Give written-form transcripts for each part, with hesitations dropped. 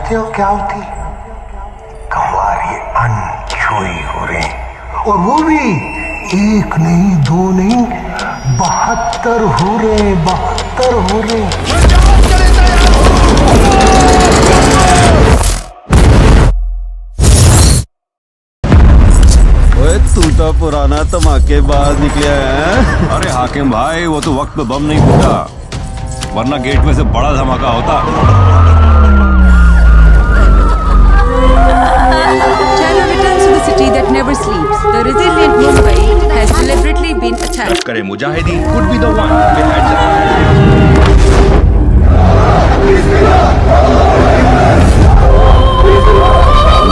जानते हो क्या होती? कंवारी अनछुई हुरें, और वो भी एक नहीं दो नहीं 72 हुरें, 72 हुरें। ओए तू तो पुराना धमाकेबाज निकलिया है। अरे हाकिम भाई, वो तो वक्त पे बम नहीं फूटा, वरना गेट में से बड़ा धमाका होता। Terror returns to the city that never sleeps. The resilient Mumbai has deliberately been attacked. Lashkar Mujahideen could be the one behind the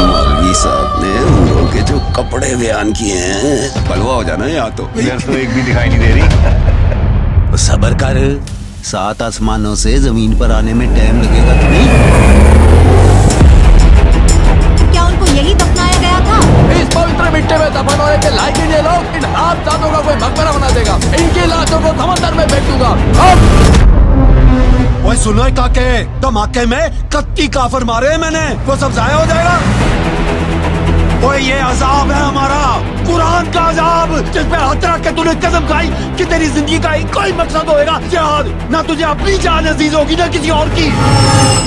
मौलवी साहब ने उन लोगों के जो कपड़े बयान किए हैं, बलवा हो जाना यहाँ तो। इधर तो एक भी दिखाई नहीं दे रही। तो सबर कर, 7 आसमानों से जमीन पर आने में टाइम लगेगा कि नहीं? क्या उनको यही दफनाया गया था? इस पवित्र मिट्टी में दफन होने के लायक ही ये लोग, इन हादसातों का कोई मकबरा बना देगा। इनकी लाशों को समंदर में फेंक दूंगा। ओए सुनो काके, धमाके में 31 काफिर मारे हैं मैंने, वो सब जाया हो जाएगा। ओए ये अजाब है हमारा, कुरान का अजाब, जिस पे हाथ रख के तूने कसम खाई कि तेरी जिंदगी का एक कोई मकसद होएगा जिहाद। ना तुझे अपनी जान अजीज होगी ना किसी और की।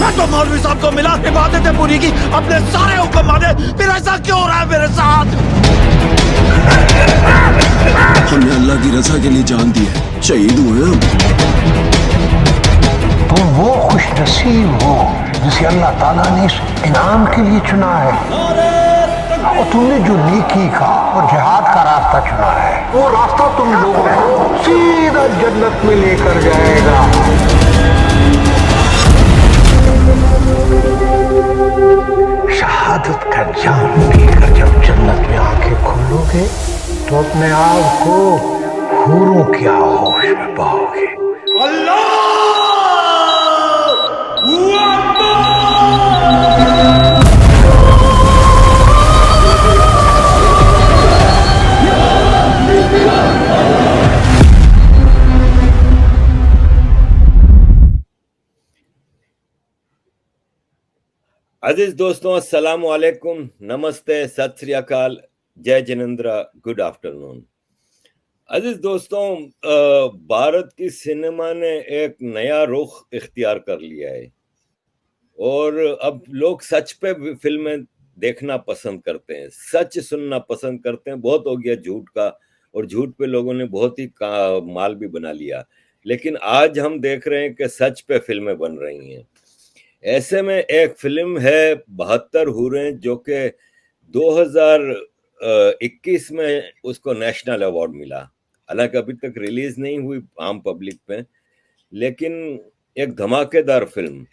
मैं तो मौलवी साहब को मिला, इबादतें पूरी की, अपने सारे हुक्म माने, फिर ऐसा क्यों हो रहा है मेरे साथ? हमने अल्लाह की रजा के लिए जान दी है, शहीद हुए हम। तुम वो खुशनसीब हो जिसे अल्लाह ताला ने इस इनाम के लिए चुना है, और तुमने जो नेकी का और जिहाद का रास्ता चुना है, वो रास्ता तुम लोगों को सीधा जन्नत में लेकर जाएगा। शहादत का जाम पीकर जब जन्नत में आंखें खोलोगे तो अपने आप को हूरों की आगोश में पाओगे। अजीज दोस्तों, अस्सलाम वालेकुम, नमस्ते, सत श्री अकाल, जय जिनेंद्र, गुड आफ्टरनून। अजीज दोस्तों, भारत की सिनेमा ने एक नया रुख इख्तियार कर लिया है और अब लोग सच पे फिल्में देखना पसंद करते हैं, सच सुनना पसंद करते हैं। बहुत हो गया झूठ का, और झूठ पे लोगों ने बहुत ही माल भी बना लिया, लेकिन आज हम देख रहे हैं कि सच पे फिल्में बन रही हैं। ऐसे में एक फिल्म है 72 हुरें, जो कि 2021 में उसको नेशनल अवार्ड मिला। हालांकि अभी तक रिलीज नहीं हुई आम पब्लिक पे, लेकिन एक धमाकेदार फिल्म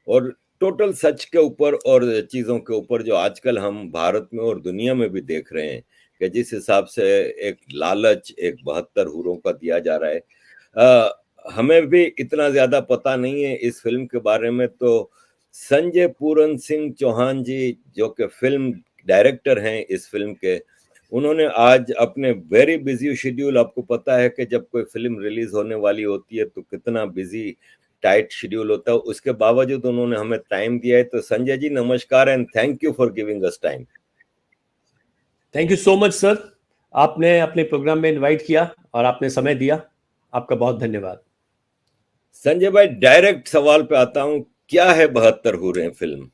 और टोटल सच के ऊपर और चीज़ों के ऊपर जो आजकल हम भारत में और दुनिया में भी देख रहे हैं कि जिस हिसाब से एक लालच एक 72 हुरों का दिया जा रहा है। हमें भी इतना ज्यादा पता नहीं है इस फिल्म के बारे में, तो संजय पूरन सिंह चौहान जी जो कि फिल्म डायरेक्टर हैं इस फिल्म के, उन्होंने आज अपने वेरी बिजी शेड्यूल, आपको पता है कि जब कोई फिल्म रिलीज होने वाली होती है तो कितना बिजी टाइट शेड्यूल होता है, उसके बावजूद उन्होंने हमें टाइम दिया है। तो संजय जी नमस्कार and thank you for giving us time. Thank you so much sir, आपने अपने प्रोग्राम में इनवाइट किया और आपने समय दिया, आपका बहुत धन्यवाद। संजय भाई, डायरेक्ट सवाल पे आता हूं, क्या है 72 हुरें फिल्म?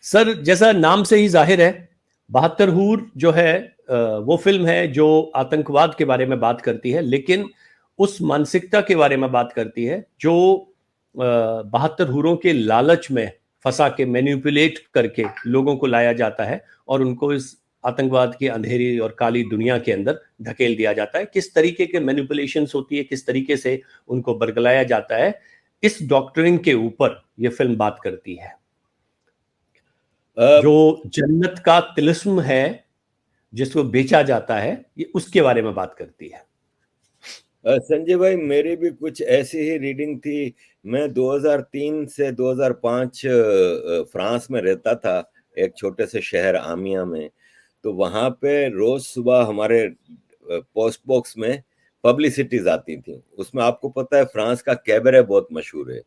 सर, जैसा नाम से ही जाहिर है, 72 हूर जो है वो फिल्म है जो आतंकवाद के बारे में बात करती है, लेकिन उस मानसिकता के बारे में बात करती है जो 72 हूरों के लालच में फंसा के मैनिपुलेट करके लोगों को लाया जाता है और उनको इस आतंकवाद की अंधेरी और काली दुनिया के अंदर धकेल दिया जाता है। किस तरीके के मैनिपुलेशंस होती है, किस तरीके से उनको बरगलाया जाता है, इस डॉक्ट्रिन के ऊपर ये फिल्म बात करती है। जो जन्नत का तिलिस्म है जिसको बेचा जाता है, ये उसके बारे में बात करती है। संजय भाई, मेरी भी कुछ ऐसी ही रीडिंग थी। मैं 2003 से 2005 फ्रांस में रहता था, एक छोटे से शहर आमिया में। तो वहाँ पे रोज सुबह हमारे पोस्ट बॉक्स में पब्लिसिटीज आती थी। उसमें आपको पता है फ्रांस का कैबरे बहुत मशहूर है,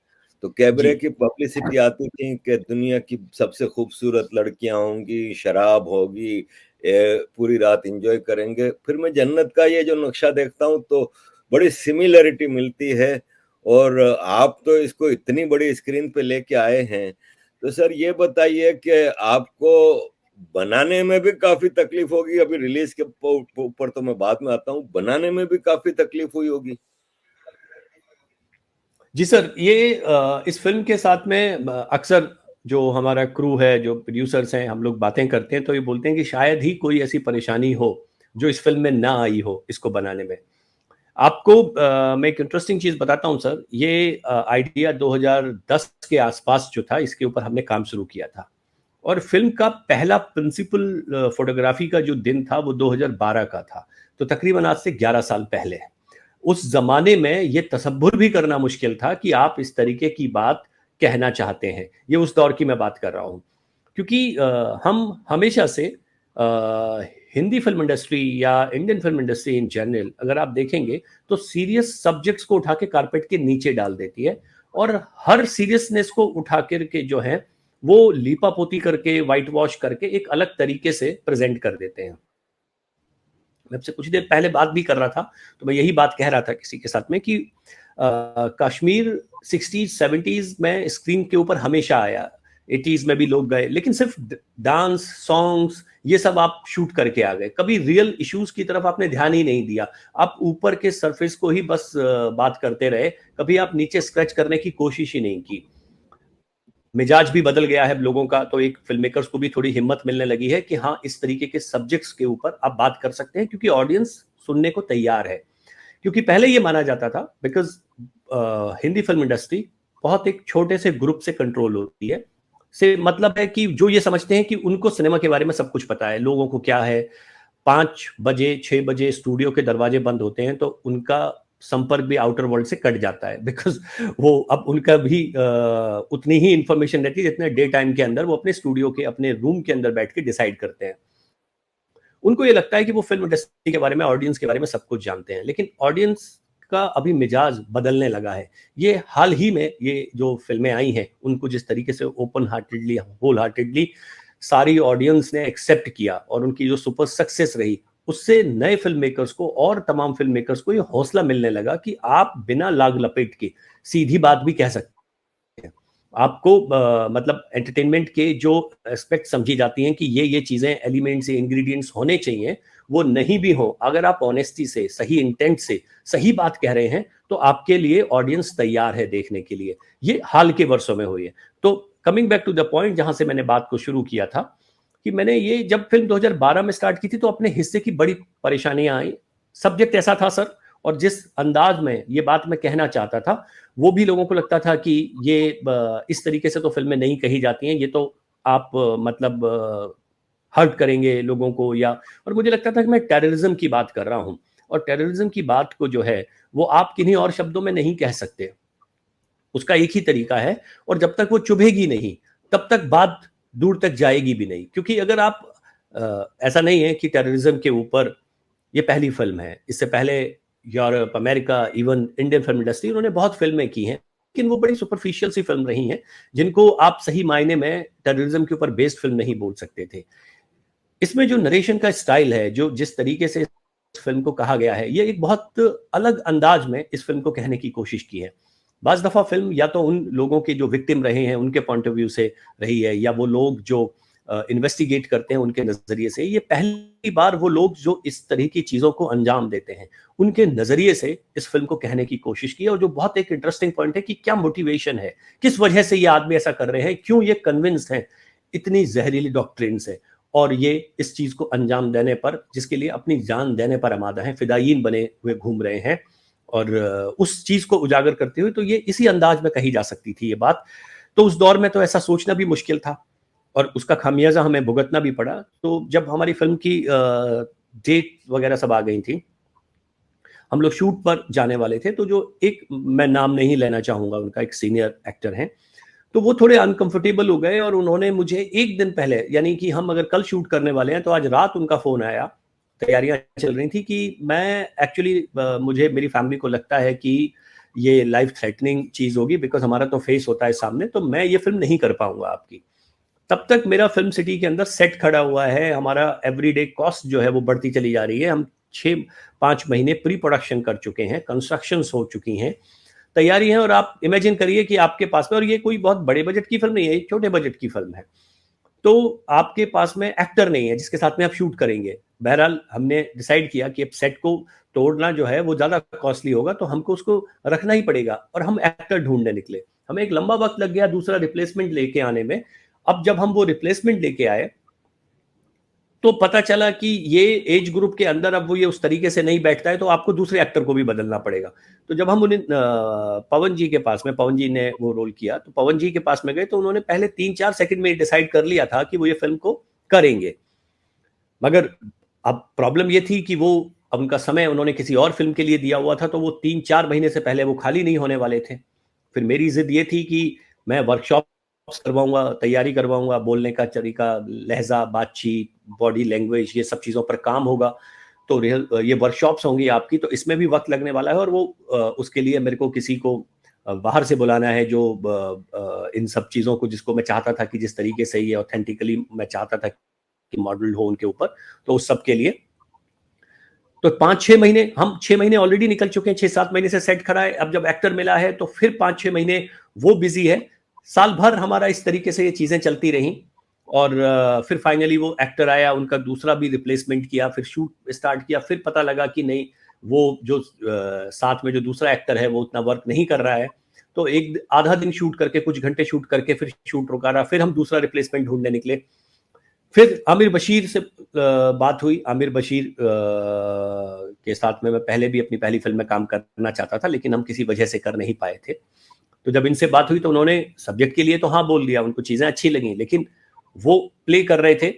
तो कैबरे जी। की पब्लिसिटी आती थी कि दुनिया की सबसे खूबसूरत लड़कियां होंगी, शराब होगी, पूरी रात एंजॉय करेंगे। फिर मैं जन्नत का ये जो नक्शा देखता हूँ तो बड़ी सिमिलरिटी मिलती है। और आप तो इसको इतनी बड़ी स्क्रीन पे लेके आए हैं, तो सर ये बताइए कि आपको बनाने में भी काफी तकलीफ होगी। अभी रिलीज के ऊपर तो मैं बाद में आता हूँ, बनाने में भी काफी तकलीफ हुई होगी। जी सर, ये इस फिल्म के साथ में अक्सर जो हमारा क्रू है, जो प्रोड्यूसर्स हैं, हम लोग बातें करते हैं तो ये बोलते हैं कि शायद ही कोई ऐसी परेशानी हो जो इस फिल्म में ना आई हो इसको बनाने में। आपको मैं एक इंटरेस्टिंग चीज़ बताता हूँ सर, ये आइडिया 2010 के आसपास जो था, इसके ऊपर हमने काम शुरू किया था और फिल्म का पहला प्रिंसिपल फोटोग्राफी का जो दिन था वो 2012 का था, तो तकरीबन आज से 11 साल पहले। उस जमाने में ये तसव्वुर भी करना मुश्किल था कि आप इस तरीके की बात कहना चाहते हैं। ये उस दौर की मैं बात कर रहा हूँ, क्योंकि हम हमेशा से हिंदी फिल्म इंडस्ट्री या Indian film industry in general अगर आप देखेंगे तो सीरियस सब्जेक्ट्स को उठा के कारपेट के नीचे डाल देती है और हर सीरियसनेस को उठा करके जो है वो लीपा पोती करके, वाइट वॉश करके एक अलग तरीके से प्रेजेंट कर देते हैं। मैं आपसे कुछ देर पहले बात भी कर रहा था तो मैं यही बात कह रहा था किसी के साथ में कि कश्मीर 60s 70s में स्क्रीन के ऊपर हमेशा आया, 80s में भी लोग गए, लेकिन सिर्फ डांस सॉन्ग्स ये सब आप शूट करके आ गए, कभी रियल इश्यूज की तरफ आपने ध्यान ही नहीं दिया। आप ऊपर के सरफेस को ही बस बात करते रहे, कभी आप नीचे स्क्रैच करने की कोशिश ही नहीं की। मिजाज भी बदल गया है लोगों का, तो एक फिल्म मेकर्स को भी थोड़ी हिम्मत मिलने लगी है कि हाँ, इस तरीके के सब्जेक्ट्स के ऊपर आप बात कर सकते हैं क्योंकि ऑडियंस सुनने को तैयार है। क्योंकि पहले ये माना जाता था, बिकॉज हिंदी फिल्म इंडस्ट्री बहुत एक छोटे से ग्रुप से कंट्रोल होती है, से मतलब है कि जो ये समझते हैं कि उनको सिनेमा के बारे में सब कुछ पता है। लोगों को क्या है, 5 बजे 6 बजे स्टूडियो के दरवाजे बंद होते हैं तो उनका संपर्क भी आउटर वर्ल्ड से कट जाता है, बिकॉज वो अब उनका भी उतनी ही इंफॉर्मेशन रहती है जितने डे टाइम के अंदर वो अपने स्टूडियो के अपने रूम के अंदर बैठ के डिसाइड करते हैं। उनको ये लगता है कि वो फिल्म इंडस्ट्री के बारे में, ऑडियंस के बारे में सब कुछ जानते हैं, लेकिन ऑडियंस का अभी मिजाज बदलने लगा है। ये हाल ही में ये जो फिल्में आई हैं उनको जिस तरीके से ओपन हार्टेडली, होल हार्टेडली सारी ऑडियंस ने एक्सेप्ट किया और उनकी जो सुपर सक्सेस रही, उससे नए फिल्म मेकर्स को और तमाम फिल्म मेकर्स को ये हौसला मिलने लगा कि आप बिना लाग लपेट के सीधी बात भी कह सकते हैं। आपको मतलब एंटरटेनमेंट के जो एस्पेक्ट समझी जाती हैं कि ये चीजें, एलिमेंट्स, इंग्रेडिएंट्स होने चाहिए, वो नहीं भी हो, अगर आप ऑनेस्टी से, सही इंटेंट से सही बात कह रहे हैं तो आपके लिए ऑडियंस तैयार है देखने के लिए। ये हाल के वर्षों में हुई है। तो coming back to the point जहां से मैंने बात को शुरू किया था कि मैंने ये जब फिल्म 2012 में स्टार्ट की थी तो अपने हिस्से की बड़ी परेशानियां आई। सब्जेक्ट ऐसा था सर, और जिस अंदाज में ये बात मैं कहना चाहता था वो भी लोगों को लगता था कि ये इस तरीके से तो फिल्में नहीं कही जाती हैं, ये तो आप मतलब हर्ट करेंगे लोगों को, या और मुझे लगता था कि मैं टेररिज्म की बात कर रहा हूं और टेररिज्म की बात को जो है वो आप किन्हीं और शब्दों में नहीं कह सकते, उसका एक ही तरीका है और जब तक वो चुभेगी नहीं तब तक बात दूर तक जाएगी भी नहीं। क्योंकि अगर आप ऐसा नहीं है कि टेररिज्म के ऊपर ये पहली फिल्म है, इससे पहले Europe, America, even Indian film industry उन्होंने बहुत फिल्में की हैं, लेकिन वो बड़ी सुपरफिशियल सी फिल्म रही हैं जिनको आप सही मायने में टेररिज्म के ऊपर बेस्ड फिल्म नहीं बोल सकते थे। इसमें जो नरेशन का स्टाइल है, जो जिस तरीके से इस फिल्म को कहा गया है, ये एक बहुत अलग अंदाज में इस फिल्म को कहने की कोशिश की है। बाज दफा फिल्म या तो उन लोगों के जो विक्टिम रहे हैं उनके पॉइंट ऑफ व्यू से रही है, या वो लोग जो इन्वेस्टिगेट करते हैं उनके नजरिए से। ये पहली बार वो लोग जो इस तरह की चीजों को अंजाम देते हैं उनके नजरिए से इस फिल्म को कहने की कोशिश की है। और जो बहुत एक इंटरेस्टिंग पॉइंट है कि क्या मोटिवेशन है, किस वजह से ये आदमी ऐसा कर रहे हैं, क्यों ये कन्विंस्ड हैं इतनी जहरीली डॉक्ट्रिन से, और ये इस चीज को अंजाम देने पर, जिसके लिए अपनी जान देने पर आमादा हैं, फिदायीन बने हुए घूम रहे हैं, और उस चीज को उजागर करते हुए, तो ये इसी अंदाज में कही जा सकती थी ये बात। तो उस दौर में तो ऐसा सोचना भी मुश्किल था और उसका खामियाजा हमें भुगतना भी पड़ा। तो जब हमारी फिल्म की डेट वगैरह सब आ गई थी, हम लोग शूट पर जाने वाले थे, तो जो एक, मैं नाम नहीं लेना चाहूंगा, उनका एक सीनियर एक्टर हैं, तो वो थोड़े अनकंफर्टेबल हो गए और उन्होंने मुझे एक दिन पहले, यानी कि हम अगर कल शूट करने वाले हैं तो आज रात उनका फोन आया, तैयारियां चल रही थी कि मैं एक्चुअली मुझे, मेरी फैमिली को लगता है कि ये लाइफ थ्रेटनिंग चीज होगी, बिकॉज हमारा तो फेस होता है सामने, तो मैं ये फिल्म नहीं कर पाऊंगा आपकी। तब तक मेरा फिल्म सिटी के अंदर सेट खड़ा हुआ है, हमारा एवरीडे कॉस्ट जो है वो बढ़ती चली जा रही है। हम 6-5 महीने प्री प्रोडक्शन कर चुके हैं, कंस्ट्रक्शन हो चुकी हैं, तैयारी है। और आप इमेजिन करिए कि आपके पास में, और ये कोई बहुत बड़े बजट की फिल्म नहीं है, छोटे बजट की फिल्म है, तो आपके पास में एक्टर नहीं है जिसके साथ में आप शूट करेंगे। बहरहाल हमने डिसाइड किया कि अब सेट को तोड़ना जो है वो ज्यादा कॉस्टली होगा, तो हमको उसको रखना ही पड़ेगा, और हम एक्टर ढूंढने निकले। हमें एक लंबा वक्त लग गया दूसरा रिप्लेसमेंट लेके आने में। अब जब हम वो रिप्लेसमेंट लेके आए तो पता चला कि ये एज ग्रुप के अंदर अब वो ये उस तरीके से नहीं बैठता है, तो आपको दूसरे एक्टर को भी बदलना पड़ेगा। तो जब हम उन्हें पवन जी के पास में, पवन जी ने वो रोल किया, तो पवन जी के पास में गए, तो उन्होंने पहले 3-4 सेकंड में डिसाइड कर लिया था कि वो ये फिल्म को करेंगे। मगर अब प्रॉब्लम ये थी कि वो उनका समय उन्होंने किसी और फिल्म के लिए दिया हुआ था, तो वो 3-4 महीने से पहले वो खाली नहीं होने वाले थे। फिर मेरी जिद ये थी कि मैं वर्कशॉप करवाऊंगा, तैयारी करवाऊंगा, बोलने का तरीका, लहजा, बातचीत, बॉडी लैंग्वेज, ये सब चीज़ों पर काम होगा। तो ये वर्कशॉप्स होंगी आपकी, तो इसमें भी वक्त लगने वाला है, और वो उसके लिए मेरे को किसी को बाहर से बुलाना है जो इन सब चीज़ों को, जिसको मैं चाहता था कि जिस तरीके से ये ऑथेंटिकली मैं चाहता था कि मॉडल हो उनके ऊपर, तो उस सब के लिए तो 5-6 महीने, हम 6 महीने ऑलरेडी निकल चुके हैं, 6-7 महीने से सेट खड़ा है। अब जब एक्टर मिला है तो फिर 5-6 महीने वो बिजी है। साल भर हमारा इस तरीके से ये चीजें चलती रहीं, और फिर फाइनली वो एक्टर आया, उनका दूसरा भी रिप्लेसमेंट किया, फिर शूट स्टार्ट किया। फिर पता लगा कि नहीं, वो जो साथ में जो दूसरा एक्टर है वो उतना वर्क नहीं कर रहा है, तो एक आधा दिन शूट करके, कुछ घंटे शूट करके फिर शूट रुका रहा। फिर हम दूसरा रिप्लेसमेंट ढूंढने निकले। फिर आमिर बशीर से बात हुई। आमिर बशीर के साथ में मैं पहले भी अपनी पहली फिल्म में काम करना चाहता था, लेकिन हम किसी वजह से कर नहीं पाए थे। तो जब इनसे बात हुई तो उन्होंने सब्जेक्ट के लिए तो हाँ बोल दिया, उनको चीज़ें अच्छी लगी, लेकिन वो प्ले कर रहे थे,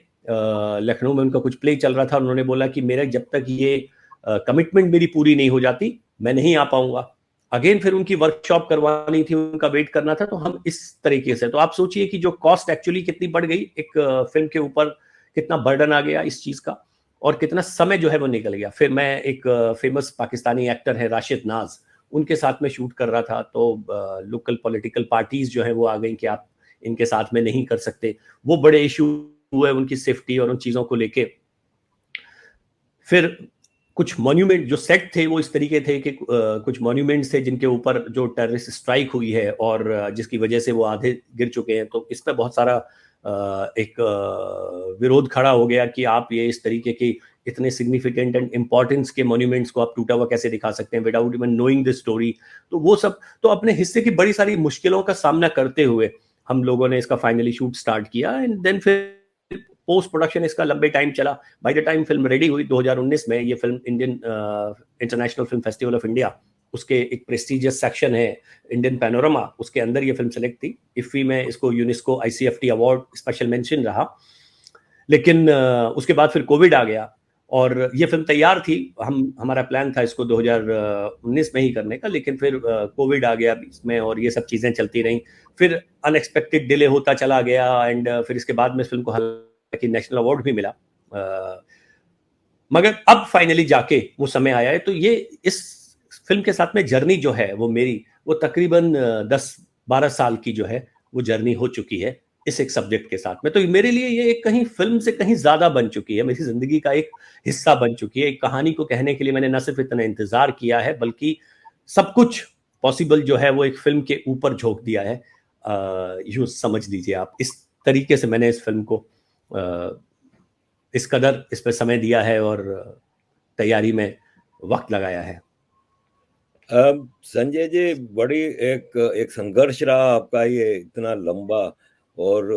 लखनऊ में उनका कुछ प्ले चल रहा था। उन्होंने बोला कि मेरा जब तक ये कमिटमेंट मेरी पूरी नहीं हो जाती, मैं नहीं आ पाऊंगा। अगेन फिर उनकी वर्कशॉप करवानी थी, उनका वेट करना था। तो हम इस तरीके से, तो आप सोचिए कि जो कॉस्ट एक्चुअली कितनी बढ़ गई, एक फिल्म के ऊपर कितना बर्डन आ गया इस चीज का, और कितना समय जो है वो निकल गया। फिर मैं एक फेमस पाकिस्तानी एक्टर है राशिद नाज, उनके साथ में शूट कर रहा था। तो लोकल पॉलिटिकल पार्टीज जो है वो आ गई कि आप इनके साथ में नहीं कर सकते। वो बड़े इशू हुए उनकी सेफ्टी और उन चीज़ों को लेके। फिर कुछ मॉन्यूमेंट जो सेट थे वो इस तरीके थे कि कुछ मॉन्यूमेंट्स थे जिनके ऊपर जो टेररिस्ट स्ट्राइक हुई है और जिसकी वजह से वो आधे गिर चुके हैं। तो इस पर बहुत सारा एक विरोध खड़ा हो गया कि आप ये इस तरीके की इतने सिग्निफिकेंट एंड इम्पोर्टेंस के मॉन्यूमेंट्स को आप टूटा हुआ कैसे दिखा सकते हैं without even knowing the story. तो वो सब, तो अपने हिस्से की बड़ी सारी मुश्किलों का सामना करते हुए हम लोगों ने इसका फाइनली शूट स्टार्ट किया। एंड देन फिर पोस्ट प्रोडक्शन इसका लंबे टाइम चला। By the time film ready हुई 2019 में, ये film Indian international film festival of India, उसके एक प्रेस्टिजियस सेक्शन है इंडियन पैनोरमा, उसके अंदर ये फिल्म सेलेक्ट थी। इफ्फी में इसको UNESCO ICFT award special mention रहा। लेकिन उसके बाद फिर कोविड आ गया और ये फिल्म तैयार थी। हमारा प्लान था इसको 2019 में ही करने का, लेकिन फिर कोविड आ गया इसमें और ये सब चीज़ें चलती रहीं। फिर अनएक्सपेक्टेड डिले होता चला गया एंड फिर इसके बाद में फिल्म को हालांकि नेशनल अवार्ड भी मिला। मगर अब फाइनली जाके वो समय आया है। तो ये इस फिल्म के साथ में जर्नी जो है वो मेरी, वो तकरीबन 10-12 साल की जो है वो जर्नी हो चुकी है इस एक सब्जेक्ट के साथ में। तो मेरे लिए ये एक कहीं फिल्म से कहीं ज्यादा बन चुकी है, मेरी जिंदगी का एक हिस्सा बन चुकी है। एक कहानी को कहने के लिए मैंने न सिर्फ इतना इंतजार किया है बल्कि सब कुछ पॉसिबल जो है वो एक फिल्म के ऊपर झोंक दिया है। यूं समझ लीजिए आप, इस तरीके से मैंने इस फिल्म को इस कदर इस पर समय दिया है और तैयारी में वक्त लगाया है। संजय जी, बड़ी एक संघर्ष रहा आपका ये इतना लंबा, और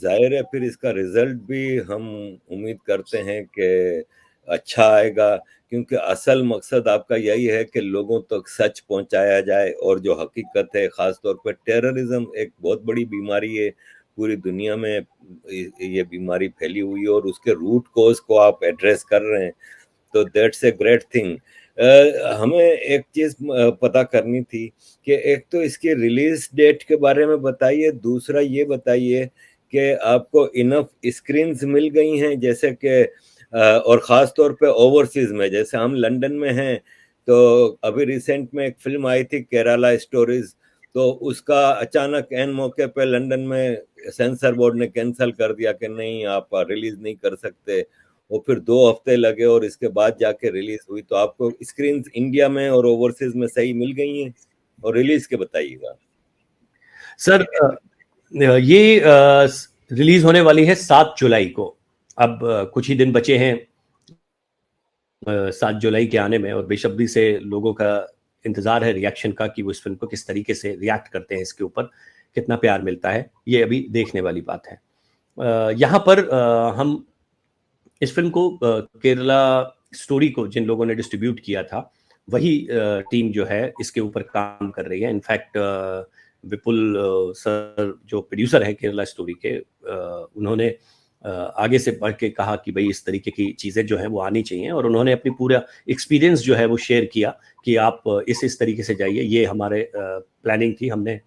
जाहिर है फिर इसका रिजल्ट भी हम उम्मीद करते हैं कि अच्छा आएगा, क्योंकि असल मकसद आपका यही है कि लोगों तक सच पहुंचाया जाए। और जो हकीकत है, ख़ास तौर पर टेररिज्म एक बहुत बड़ी बीमारी है, पूरी दुनिया में ये बीमारी फैली हुई है और उसके रूट कॉज को आप एड्रेस कर रहे हैं, तो दैट्स ए ग्रेट थिंग। हमें एक चीज़ पता करनी थी कि एक तो इसकी रिलीज डेट के बारे में बताइए, दूसरा ये बताइए कि आपको इनफ स्क्रीन्स मिल गई हैं, जैसे कि और ख़ास तौर पे ओवरसीज़ में, जैसे हम लंदन में हैं तो अभी रिसेंट में एक फिल्म आई थी केरला स्टोरीज, तो उसका अचानक एन मौके पे लंदन में सेंसर बोर्ड ने कैंसिल कर दिया कि नहीं आप रिलीज नहीं कर सकते। वो फिर 2 हफ्ते लगे और इसके बाद जाके रिलीज हुई। तो आपको स्क्रीन इंडिया में और ओवरसीज में सही मिल गई हैं? और रिलीज के बताइएगा सर। ये रिलीज होने वाली है 7 जुलाई को। अब कुछ ही दिन बचे हैं 7 जुलाई के आने में, और बेसब्री से लोगों का इंतजार है रिएक्शन का कि वो इस फिल्म को किस तरीके से रिएक्ट करते हैं, इसके ऊपर कितना प्यार मिलता है, ये अभी देखने वाली बात है। यहाँ पर हम इस फिल्म को केरला स्टोरी को जिन लोगों ने डिस्ट्रीब्यूट किया था वही टीम जो है इसके ऊपर काम कर रही है। इनफैक्ट विपुल सर जो प्रोड्यूसर है केरला स्टोरी के, उन्होंने आगे से बढ़ के कहा कि भाई इस तरीके की चीज़ें जो हैं वो आनी चाहिए, और उन्होंने अपनी पूरा एक्सपीरियंस जो है वो शेयर किया कि आप इस तरीके से जाइए, ये हमारे प्लानिंग थी, हमने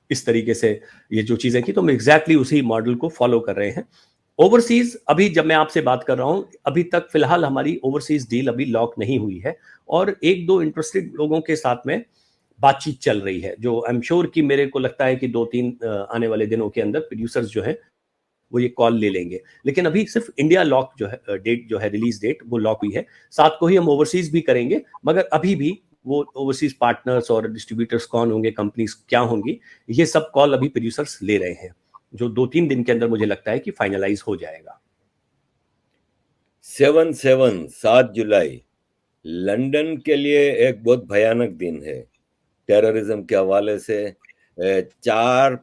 इस तरीके से ये जो चीज़ें की, तो हम एग्जैक्टली उसी मॉडल को फॉलो कर रहे हैं। ओवरसीज अभी जब मैं आपसे बात कर रहा हूं, अभी तक फिलहाल हमारी ओवरसीज डील अभी लॉक नहीं हुई है, और 1-2 इंटरेस्टेड लोगों के साथ में बातचीत चल रही है, जो आई एम श्योर कि मेरे को लगता है कि 2-3 आने वाले दिनों के अंदर प्रोड्यूसर्स जो है वो ये कॉल ले लेंगे। लेकिन अभी सिर्फ इंडिया लॉक जो है डेट जो है रिलीज डेट वो लॉक हुई है। 7 को ही हम ओवरसीज भी करेंगे, मगर अभी भी वो ओवरसीज पार्टनर्स और डिस्ट्रीब्यूटर्स कौन होंगे, कंपनीज क्या होंगी, ये सब कॉल अभी प्रोड्यूसर्स ले रहे हैं, जो 2-3 दिन के अंदर मुझे लगता है कि फाइनलाइज हो जाएगा। 7 जुलाई लंदन के लिए एक बहुत भयानक दिन है। टेररिज्म के हवाले से 4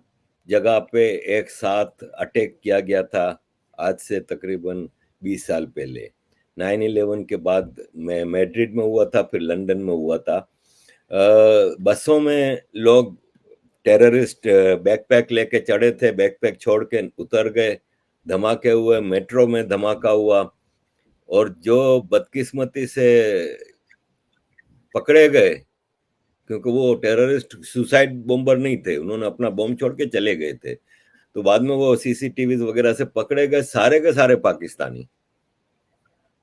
जगह पे एक साथ अटैक किया गया था, आज से तकरीबन 20 साल पहले। 9/11 के बाद मैं मैड्रिड में हुआ था, फिर लंदन में हुआ था। बसों में लोग टेररिस्ट बैकपैक लेके चढ़े थे, बैकपैक छोड़ के उतर गए, धमाके हुए, मेट्रो में धमाका हुआ, और जो बदकिस्मती से पकड़े गए, क्योंकि वो टेररिस्ट सुसाइड बॉम्बर नहीं थे, उन्होंने अपना बॉम्ब छोड़ के चले गए थे, तो बाद में वो सीसीटीवी वगैरह से पकड़े गए, सारे के सारे पाकिस्तानी।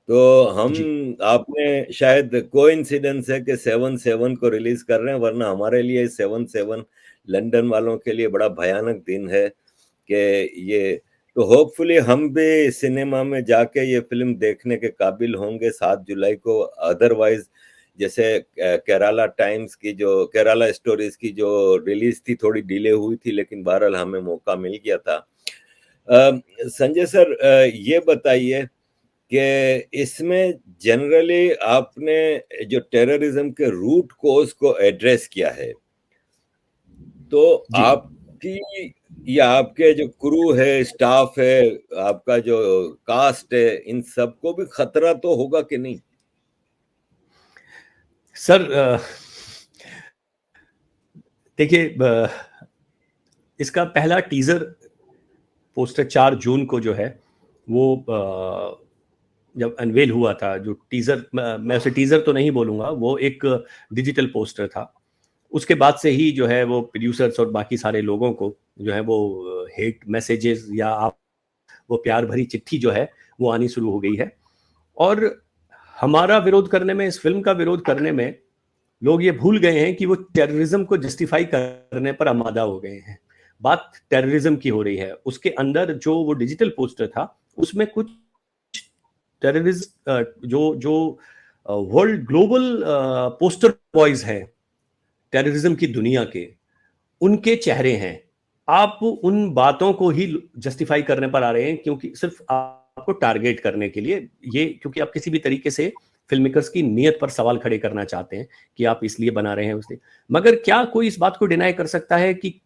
तो आपने शायद कोइंसिडेंस है कि 7/7 को रिलीज कर रहे हैं, वरना हमारे लिए 7/7 लंदन वालों के लिए बड़ा भयानक दिन है कि ये, तो होपफुली हम भी सिनेमा में जाके ये फिल्म देखने के काबिल होंगे 7 जुलाई को। अदरवाइज जैसे केरला टाइम्स की जो केरला स्टोरीज की जो रिलीज थी थोड़ी डिले हुई थी, लेकिन बहरहाल हमें मौका मिल गया था। संजय सर, ये बताइए कि इसमें जनरली आपने जो टेररिज्म के रूट कोज को एड्रेस किया है, तो आपकी या आपके जो क्रू है, स्टाफ है, आपका जो कास्ट है, इन सबको भी खतरा तो होगा कि नहीं? सर देखिए, इसका पहला टीजर पोस्टर 4 जून को जो है वो जब अनवेल हुआ था, जो टीजर, मैं उसे टीजर तो नहीं बोलूंगा, वो एक डिजिटल पोस्टर था। उसके बाद से ही जो है वो प्रोड्यूसर्स और बाकी सारे लोगों को जो है वो हेट मैसेजेस या आप वो प्यार भरी चिट्ठी जो है वो आनी शुरू हो गई है, और हमारा विरोध करने में, इस फिल्म का विरोध करने में लोग ये भूल गए हैं कि वो टेररिज्म को जस्टिफाई करने पर आमादा हो गए हैं। बात टेररिज्म की हो रही है। उसके अंदर जो वो डिजिटल पोस्टर था उसमें कुछ टेररिस्ट जो वर्ल्ड ग्लोबल पोस्टर बॉयज हैं टेररिज्म की दुनिया के, उनके चेहरे हैं। आप उन बातों को ही जस्टिफाई करने पर आ रहे हैं, क्योंकि सिर्फ आपको टारगेट करने के लिए, ये क्योंकि आप किसी भी तरीके से फिल्म मेकर्स की नीयत पर सवाल खड़े करना चाहते हैं कि आप इसलिए बना रहे हैं उससे। मगर क्या कोई इस बात को डिनाई कर सकता है कि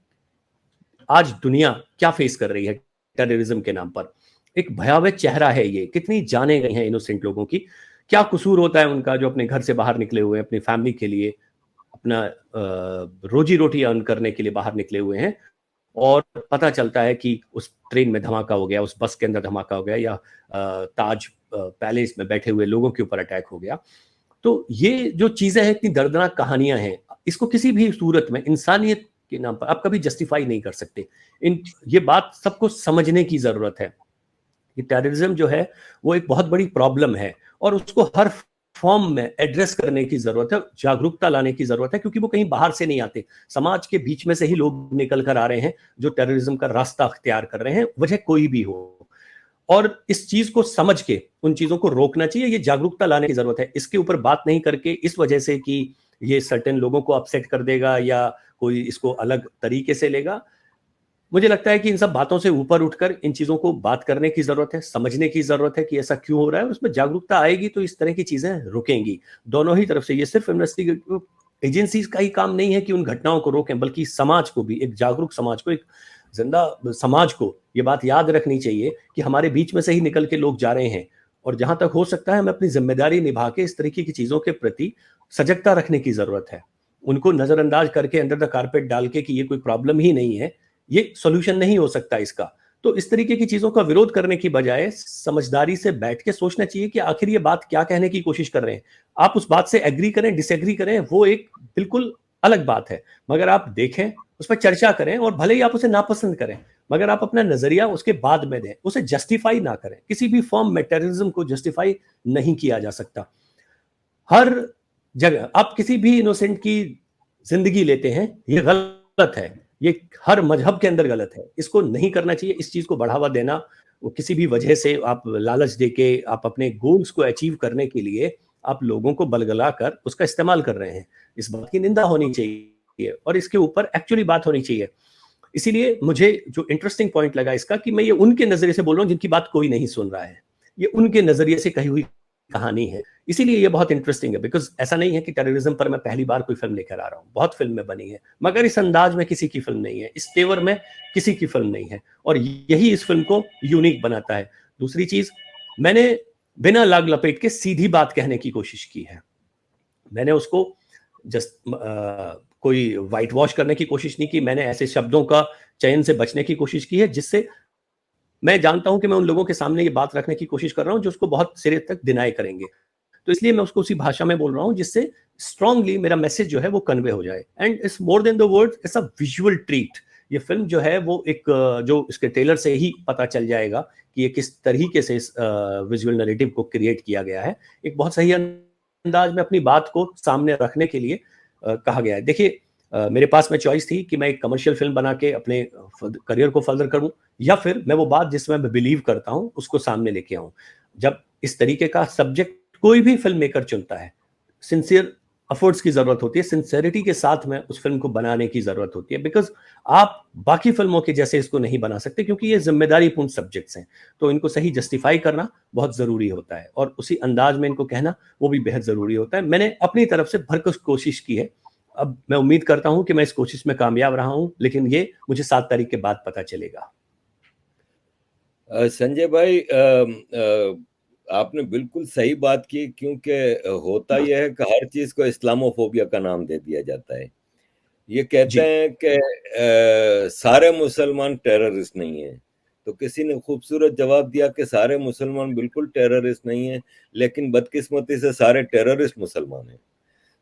आज दुनिया क्या फेस कर रही है टेररिज्म के नाम पर? एक भयावह चेहरा है ये, कितनी जाने गई हैं इनोसेंट लोगों की, क्या कसूर होता है उनका जो अपने घर से बाहर निकले हुए हैं, अपनी फैमिली के लिए, अपना रोजी रोटी अर्न करने के लिए बाहर निकले हुए हैं, और पता चलता है कि उस ट्रेन में धमाका हो गया, उस बस के अंदर धमाका हो गया, या ताज पैलेस में बैठे हुए लोगों के ऊपर अटैक हो गया। तो ये जो चीजें हैं, इतनी दर्दनाक कहानियां हैं, इसको किसी भी सूरत में इंसानियत के नाम पर आप कभी जस्टिफाई नहीं कर सकते। ये बात सबको समझने की जरूरत है कि टेररिज्म जो है वो एक बहुत बड़ी प्रॉब्लम है, और उसको हर फॉर्म में एड्रेस करने की जरूरत है, जागरूकता लाने की जरूरत है, क्योंकि वो कहीं बाहर से नहीं आते, समाज के बीच में से ही लोग निकल कर आ रहे हैं जो टेररिज्म का रास्ता अख्तियार कर रहे हैं, वजह कोई भी हो। और इस चीज को समझ के उन चीजों को रोकना चाहिए, ये जागरूकता लाने की जरूरत है। इसके ऊपर बात नहीं करके इस वजह से कि ये सर्टेन लोगों को अपसेट कर देगा या कोई इसको अलग तरीके से लेगा, मुझे लगता है कि इन सब बातों से ऊपर उठकर इन चीजों को बात करने की जरूरत है, समझने की जरूरत है कि ऐसा क्यों हो रहा है, उसमें जागरूकता आएगी तो इस तरह की चीजें रुकेंगी दोनों ही तरफ से। ये सिर्फ इन्वेस्टिगेटिव एजेंसीज का ही काम नहीं है कि उन घटनाओं को रोकें, बल्कि समाज को भी, एक जागरूक समाज को, एक जिंदा समाज को ये बात याद रखनी चाहिए कि हमारे बीच में से ही निकल के लोग जा रहे हैं, और जहां तक हो सकता है हमें अपनी जिम्मेदारी निभा के इस तरीके की चीजों के प्रति सजगता रखने की जरूरत है। उनको नजरअंदाज करके अंडर द कारपेट डाल के कि ये कोई प्रॉब्लम ही नहीं है, ये सॉल्यूशन नहीं हो सकता इसका। तो इस तरीके की चीजों का विरोध करने की बजाय समझदारी से बैठ के सोचना चाहिए कि आखिर ये बात क्या कहने की कोशिश कर रहे हैं। आप उस बात से एग्री करें, डिसएग्री करें, वो एक बिल्कुल अलग बात है, मगर आप देखें, उस पर चर्चा करें, और भले ही आप उसे नापसंद करें, मगर आप अपना नजरिया उसके बाद में दें, उसे जस्टिफाई ना करें। किसी भी फॉर्म में टेररिज्म को जस्टिफाई नहीं किया जा सकता। हर जगह आप किसी भी इनोसेंट की जिंदगी लेते हैं, ये गलत है, ये हर मजहब के अंदर गलत है, इसको नहीं करना चाहिए। इस चीज को बढ़ावा देना, वो किसी भी वजह से आप लालच देके आप अपने गोल्स को अचीव करने के लिए आप लोगों को बलगला कर उसका इस्तेमाल कर रहे हैं, इस बात की निंदा होनी चाहिए और इसके ऊपर एक्चुअली बात होनी चाहिए। इसीलिए मुझे जो इंटरेस्टिंग पॉइंट लगा इसका, कि मैं ये उनके नजरिए से बोल रहा हूँ जिनकी बात कोई नहीं सुन रहा है, ये उनके नजरिए से कही हुई कहानी है, इसीलिए ये बहुत इंटरेस्टिंग है। बिकॉज ऐसा नहीं है कि टेररिज्म पर मैं पहली बार कोई फिल्म लेकर आ रहा हूँ, बहुत फिल्में बनी है, मगर इस अंदाज में किसी की फिल्म नहीं है, इस तेवर में किसी की फिल्म नहीं है, और यही इस फिल्म को यूनिक बनाता है। दूसरी चीज, मैंने बिना लाग लपेट के सीधी बात कहने की कोशिश की है। मैंने उसको जस्ट कोई वाइट वॉश करने की कोशिश नहीं की, मैंने ऐसे शब्दों का चयन से बचने की कोशिश की है जिससे मैं जानता हूं कि मैं उन लोगों के सामने ये बात रखने की कोशिश कर रहा हूं जो उसको बहुत सिरे तक डिनाई करेंगे, तो इसलिए मैं उसको उसी भाषा में बोल रहा हूं जिससे स्ट्रांगली मेरा मैसेज जो है वो कन्वे हो जाए। And it's more than the word, it's a visual treat. ये फिल्म जो है वो एक, जो इसके ट्रेलर से ही पता चल जाएगा कि ये किस तरीके से इस विजुअल नैरेटिव को क्रिएट किया गया है, एक बहुत सही अंदाज में अपनी बात को सामने रखने के लिए कहा गया है। देखिए, मेरे पास में चॉइस थी कि मैं एक कमर्शियल फिल्म बना के अपने करियर को फर्दर करूं, या फिर मैं वो बात जिसमें मैं बिलीव करता हूं उसको सामने लेके आऊं। जब इस तरीके का सब्जेक्ट कोई भी फिल्म मेकर चुनता है, सिंसियर एफर्ट्स की जरूरत होती है, सिंसियरिटी के साथ में उस फिल्म को बनाने की जरूरत होती है, बिकॉज आप बाकी फिल्मों के जैसे इसको नहीं बना सकते, क्योंकि ये जिम्मेदारीपूर्ण सब्जेक्ट्स हैं, तो इनको सही जस्टिफाई करना बहुत जरूरी होता है, और उसी अंदाज में इनको कहना वो भी बेहद जरूरी होता है। मैंने अपनी तरफ से भरपूर कोशिश की है, अब मैं उम्मीद करता हूं कि मैं इस कोशिश में कामयाब रहा हूं, लेकिन ये मुझे 7 तारीख के बाद पता चलेगा। संजय भाई, आपने बिल्कुल सही बात की, क्योंकि होता यह है कि हर चीज को इस्लामोफोबिया का नाम दे दिया जाता है। ये कहते हैं कि सारे मुसलमान टेररिस्ट नहीं है, तो किसी ने खूबसूरत जवाब दिया कि सारे मुसलमान बिल्कुल टेररिस्ट नहीं है, लेकिन बदकिस्मती से सारे टेररिस्ट मुसलमान हैं।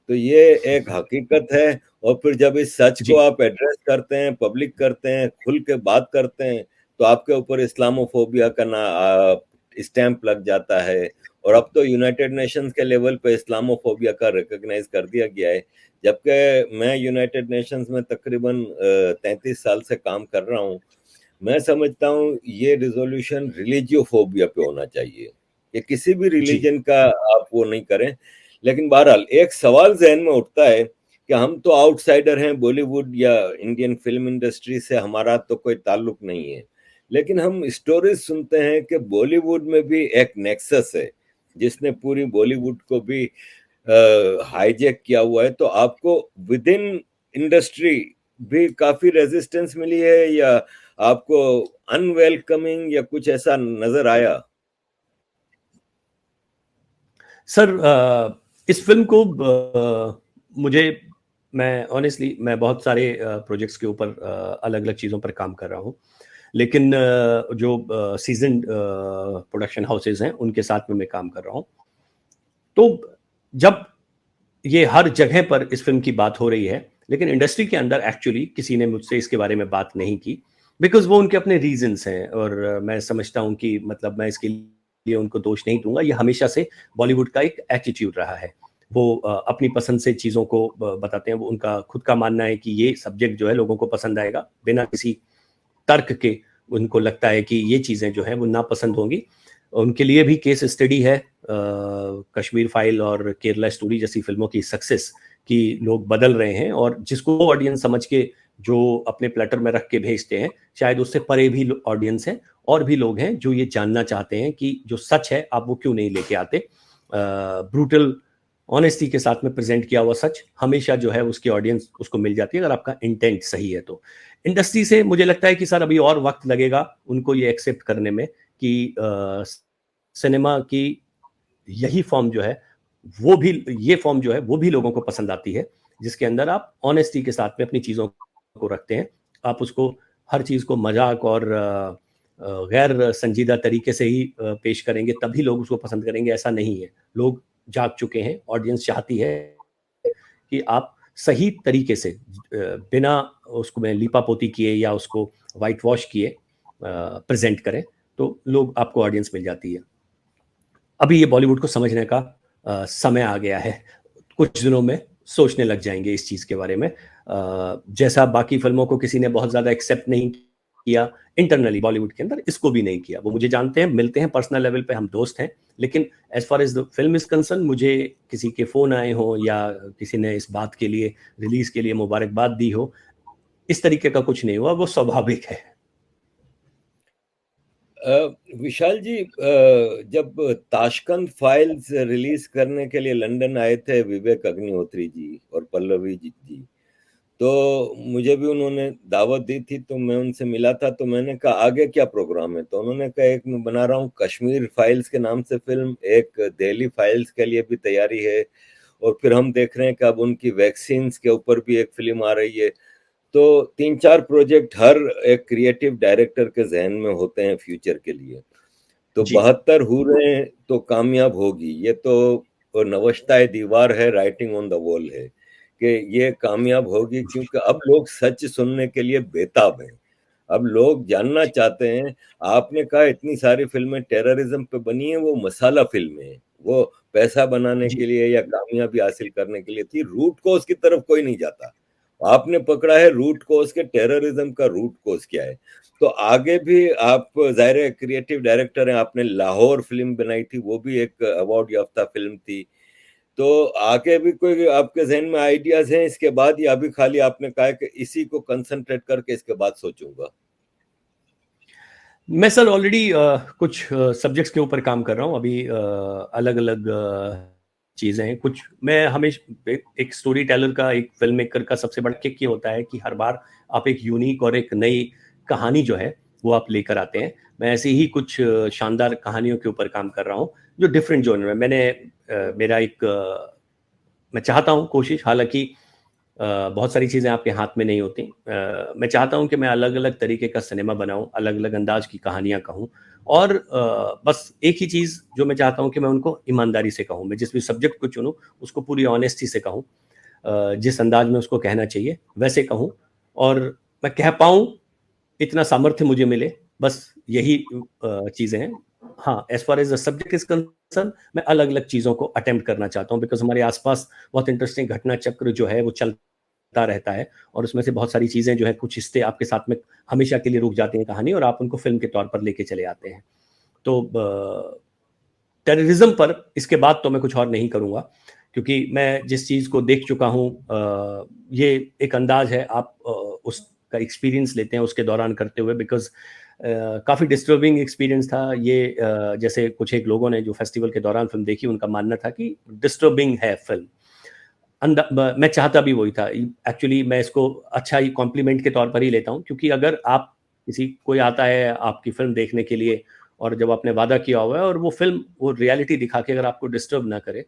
तो ये एक हकीकत है, और फिर जब इस सच को आप एड्रेस करते हैं, पब्लिक करते हैं, खुल के बात करते हैं, तो आपके ऊपर इस्लामोफोबिया का ना स्टैंप लग जाता है। और अब तो यूनाइटेड नेशंस के लेवल पे इस्लामोफोबिया का रिकॉग्नाइज कर दिया गया है, जबकि मैं यूनाइटेड नेशंस में तकरीबन 33 साल से काम कर रहा हूँ। मैं समझता हूँ ये रिजोल्यूशन रिलीजियोफोबिया पे होना चाहिए, कि किसी भी रिलीजन का आप वो नहीं करें। लेकिन बहरहाल एक सवाल जहन में उठता है कि हम तो आउटसाइडर हैं, बॉलीवुड या इंडियन फिल्म इंडस्ट्री से हमारा तो कोई ताल्लुक नहीं है, लेकिन हम स्टोरीज सुनते हैं कि बॉलीवुड में भी एक नेक्सस है जिसने पूरी बॉलीवुड को भी हाईजैक किया हुआ है। तो आपको विद इन इंडस्ट्री भी काफी रेजिस्टेंस मिली है, या आपको अनवेलकमिंग या कुछ ऐसा नजर आया? सर, इस फिल्म को मैं ऑनेस्टली मैं बहुत सारे प्रोजेक्ट्स के ऊपर अलग अलग चीज़ों पर काम कर रहा हूँ, लेकिन जो सीजन प्रोडक्शन हाउसेज हैं उनके साथ में मैं काम कर रहा हूँ। तो जब ये हर जगह पर इस फिल्म की बात हो रही है, लेकिन इंडस्ट्री के अंदर एक्चुअली किसी ने मुझसे इसके बारे में बात नहीं की, बिकॉज वो उनके अपने रीजंस हैं, और मैं समझता हूँ कि मतलब मैं इसके लिए उनको दोष नहीं दूंगा। ये हमेशा से बॉलीवुड का एक एटीट्यूड रहा है। वो अपनी पसंद से चीज़ों को बताते हैं। वो उनका खुद का मानना है कि ये सब्जेक्ट जो है लोगों को पसंद आएगा, बिना किसी तर्क के उनको लगता है कि ये चीज़ें जो हैं वो नापसंद होंगी। उनके लिए भी केस स्टडी है कश्मीर फाइल और केरला स्टोरी जैसी फिल्मों की सक्सेस कि लोग बदल रहे हैं, और जिसको ऑडियंस समझ के जो अपने प्लेटर में रख के भेजते हैं, शायद उससे परे भी ऑडियंस है और भी लोग हैं जो ये जानना चाहते हैं कि जो सच है आप वो क्यों नहीं लेके आते। ब्रूटल ऑनेस्टी के साथ में प्रेजेंट किया हुआ सच हमेशा जो है उसकी ऑडियंस उसको मिल जाती है, अगर आपका इंटेंट सही है तो। इंडस्ट्री से मुझे लगता है कि सर अभी और वक्त लगेगा उनको ये एक्सेप्ट करने में कि सिनेमा की यही फॉर्म जो है वो भी, ये फॉर्म जो है वो भी लोगों को पसंद आती है, जिसके अंदर आप ऑनेस्टी के साथ में अपनी चीज़ों को रखते हैं। आप उसको हर चीज़ को मजाक और गैर संजीदा तरीके से ही पेश करेंगे तभी लोग उसको पसंद करेंगे, ऐसा नहीं है। लोग जाग चुके हैं, ऑडियंस चाहती है कि आप सही तरीके से बिना उसको में लीपापोती किए या उसको वाइट वॉश किए प्रेजेंट करें, तो लोग आपको ऑडियंस मिल जाती है। अभी ये बॉलीवुड को समझने का समय आ गया है। कुछ दिनों में सोचने लग जाएंगे इस चीज़ के बारे में। जैसा बाकी फिल्मों को किसी ने बहुत ज़्यादा एक्सेप्ट नहीं किया इंटरनली बॉलीवुड के अंदर, इसको भी नहीं किया। वो मुझे जानते हैं, मिलते हैं पर्सनल लेवल पे, हम दोस्त हैं, लेकिन as far as the film is concern, मुझे किसी के फ़ोन आए हों या किसी ने इस बात के लिए, रिलीज़ के लिए मुबारकबाद दी हो, इस तरीके का कुछ नहीं हुआ। वो स्वाभाविक है। विशाल जी, जब ताशकंद फाइल्स रिलीज करने के लिए लंदन आए थे विवेक अग्निहोत्री जी और पल्लवी जी, तो मुझे भी उन्होंने दावत दी थी, तो मैं उनसे मिला था। तो मैंने कहा आगे क्या प्रोग्राम है, तो उन्होंने कहा एक मैं बना रहा हूँ कश्मीर फाइल्स के नाम से फिल्म, एक दिल्ली फाइल्स के लिए भी तैयारी है, और फिर हम देख रहे हैं कि अब उनकी वैक्सीन के ऊपर भी एक फिल्म आ रही है। तो 3-4 प्रोजेक्ट हर एक क्रिएटिव डायरेक्टर के जहन में होते हैं फ्यूचर के लिए। तो 72 हो रहे हैं तो कामयाब होगी, ये तो नवश्ताए दीवार है, राइटिंग ऑन द वॉल है कि ये कामयाब होगी, क्योंकि अब लोग सच सुनने के लिए बेताब हैं। अब लोग जानना चाहते हैं। आपने कहा इतनी सारी फिल्में टेररिज्म पे बनी है, वो मसाला फिल्में हैं, वो पैसा बनाने के लिए या कामयाबी हासिल करने के लिए थी। रूट कोज की तरफ कोई नहीं जाता। आपने पकड़ा है रूट कोज के, टेररिज्म का रूट कोज क्या है। तो आगे भी आप जाहिर है क्रिएटिव डायरेक्टर हैं, आपने लाहौर फिल्म बनाई थी, वो भी एक अवार्ड याफ्ता फिल्म थी। तो आगे भी कोई आपके जहन में आइडियाज हैं इसके बाद, या अभी खाली आपने कहा कि इसी को कंसंट्रेट करके इसके बाद सोचूंगा? मैं सर ऑलरेडी कुछ सब्जेक्ट्स के ऊपर काम कर रहा हूँ अभी। अलग अलग चीज़ें हैं कुछ। मैं हमेशा एक स्टोरी टेलर का, एक फिल्म मेकर का सबसे बड़ा किक ये होता है कि हर बार आप एक यूनिक और एक नई कहानी जो है वो आप लेकर आते हैं। मैं ऐसे ही कुछ शानदार कहानियों के ऊपर काम कर रहा हूँ जो डिफरेंट जोनर में। मैंने मेरा एक मैं चाहता हूँ कोशिश, हालांकि बहुत सारी चीज़ें आपके हाथ में नहीं होती। मैं चाहता हूँ कि मैं अलग अलग तरीके का सिनेमा बनाऊँ, अलग अलग अंदाज की कहानियाँ कहूँ, और बस एक ही चीज़ जो मैं चाहता हूँ कि मैं उनको ईमानदारी से कहूँ। मैं जिस भी सब्जेक्ट को चुनूँ उसको पूरी ऑनेस्टी से कहूँ, जिस अंदाज में उसको कहना चाहिए वैसे कहूँ, और मैं कह पाऊँ इतना सामर्थ्य मुझे मिले, बस यही चीज़ें हैं। हाँ, as far as the subject is concern, मैं अलग अलग चीज़ों को अटेम्प्ट करना चाहता हूँ, बिकॉज हमारे आसपास बहुत इंटरेस्टिंग घटना चक्र जो है वो चलता रहता है, और उसमें से बहुत सारी चीज़ें जो है, कुछ हिस्से आपके साथ में हमेशा के लिए रुक जाती हैं कहानी, और आप उनको फिल्म के तौर पर लेके चले आते हैं। तो टेररिज्म पर इसके बाद तो मैं कुछ और नहीं करूँगा, क्योंकि मैं जिस चीज़ को देख चुका हूँ, ये एक अंदाज है, आप उसका एक्सपीरियंस लेते हैं उसके दौरान करते हुए, बिकॉज काफ़ी डिस्टर्बिंग एक्सपीरियंस था ये। जैसे कुछ एक लोगों ने जो फेस्टिवल के दौरान फिल्म देखी, उनका मानना था कि डिस्टर्बिंग है फिल्म। मैं चाहता भी वही था। एक्चुअली मैं इसको अच्छा ही कॉम्प्लीमेंट के तौर पर ही लेता हूँ, क्योंकि अगर आप कोई आता है आपकी फिल्म देखने के लिए, और जब आपने वादा किया हुआ है और वो फिल्म वो रियलिटी दिखा के अगर आपको डिस्टर्ब ना करे,